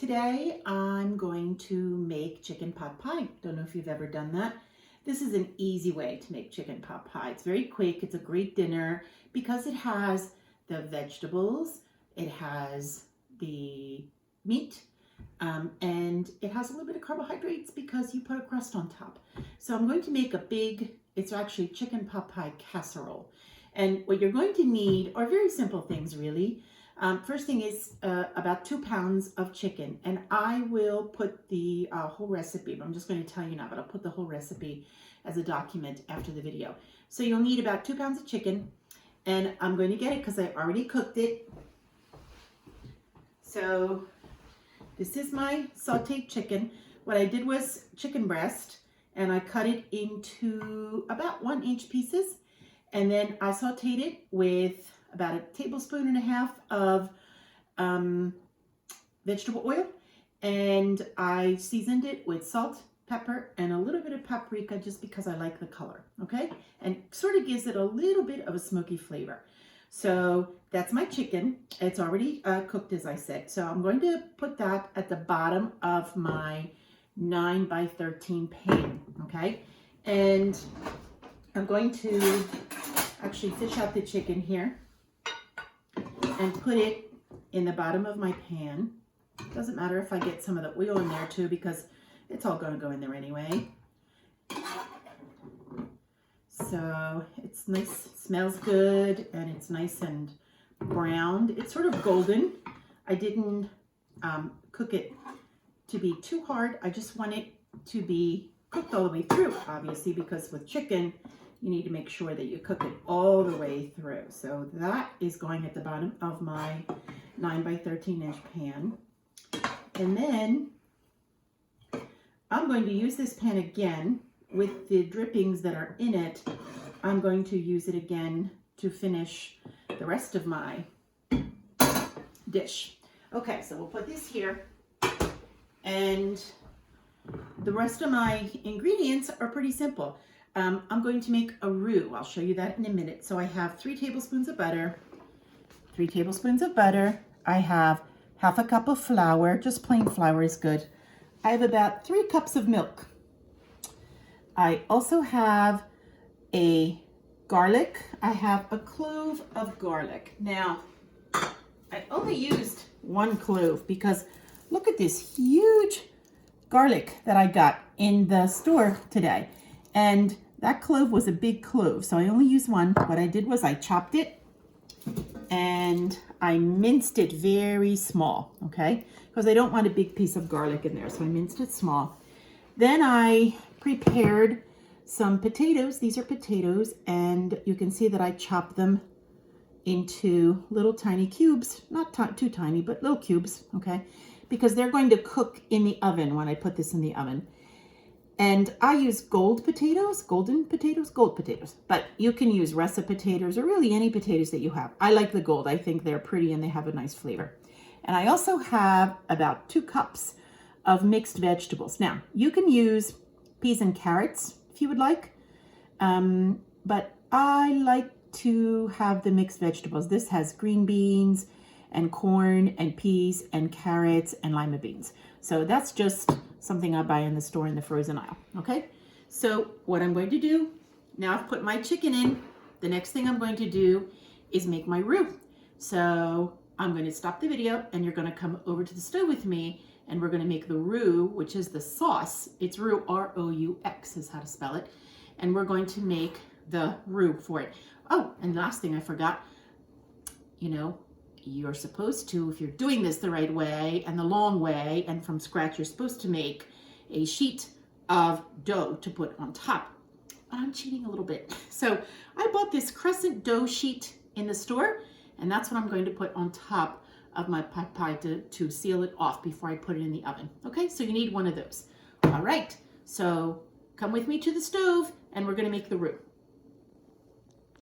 Today I'm going to make chicken pot pie. Don't know if you've ever done that. This is an easy way to make chicken pot pie. It's very quick. It's a great dinner because it has the vegetables, it has the meat, and it has a little bit of carbohydrates because you put a crust on top. So I'm going to make it's actually chicken pot pie casserole. And what you're going to need are very simple things, really. First thing is about 2 pounds of chicken, and I will put the whole recipe, but I'm just going to tell you now, but I'll put the whole recipe as a document after the video. So you'll need about 2 pounds of chicken, and I'm going to get it because I already cooked it. So this is my sauteed chicken. What I did was chicken breast, and I cut it into about 1-inch pieces, and then I sauteed it with about 1.5 tablespoons of vegetable oil, and I seasoned it with salt, pepper, and a little bit of paprika just because I like the color, okay? And sort of gives it a little bit of a smoky flavor. So that's my chicken. It's already cooked, as I said. So I'm going to put that at the bottom of my 9 by 13 pan, okay? And I'm going to actually fish out the chicken here and put it in the bottom of my pan. Doesn't matter if I get some of the oil in there too, because it's all going to go in there anyway. So it's nice, smells good, and it's nice and browned. It's sort of golden. I didn't cook it to be too hard. I just want it to be cooked all the way through, obviously, because with chicken, you need to make sure that you cook it all the way through. So that is going at the bottom of my 9 by 13 inch pan. And then I'm going to use this pan again with the drippings that are in it. I'm going to use it again to finish the rest of my dish. Okay, so we'll put this here, and the rest of my ingredients are pretty simple. I'm going to make a roux. I'll show you that in a minute. So I have 3 tablespoons of butter, 3 tablespoons of butter. I have 1/2 cup of flour, just plain flour is good. I have about 3 cups of milk. I also have a garlic. I have a clove of garlic. Now, I only used 1 clove because look at this huge garlic that I got in the store today. And that clove was a big clove, so I only used 1. What I did was I chopped it and I minced it very small, okay? Because I don't want a big piece of garlic in there, so I minced it small. Then I prepared some potatoes. These are potatoes, and you can see that I chopped them into little tiny cubes, not too tiny, but little cubes, okay? Because they're going to cook in the oven when I put this in the oven. And I use gold potatoes, gold potatoes, but you can use russet potatoes or really any potatoes that you have. I like the gold. I think they're pretty and they have a nice flavor. And I also have about 2 cups of mixed vegetables. Now, you can use peas and carrots if you would like, but I like to have the mixed vegetables. This has green beans and corn and peas and carrots and lima beans. So that's just something I buy in the store in the frozen aisle, okay? So what I'm going to do, now I've put my chicken in, the next thing I'm going to do is make my roux. So I'm going to stop the video and you're going to come over to the stove with me, and we're going to make the roux, which is the sauce. It's roux, R-O-U-X is how to spell it. And we're going to make the roux for it. Oh, and last thing I forgot, you know, you're supposed to, if you're doing this the right way and the long way and from scratch, you're supposed to make a sheet of dough to put on top. But I'm cheating a little bit. So I bought this crescent dough sheet in the store, and that's what I'm going to put on top of my pot pie to seal it off before I put it in the oven. Okay, so you need 1 of those. All right, so come with me to the stove and we're going to make the roux.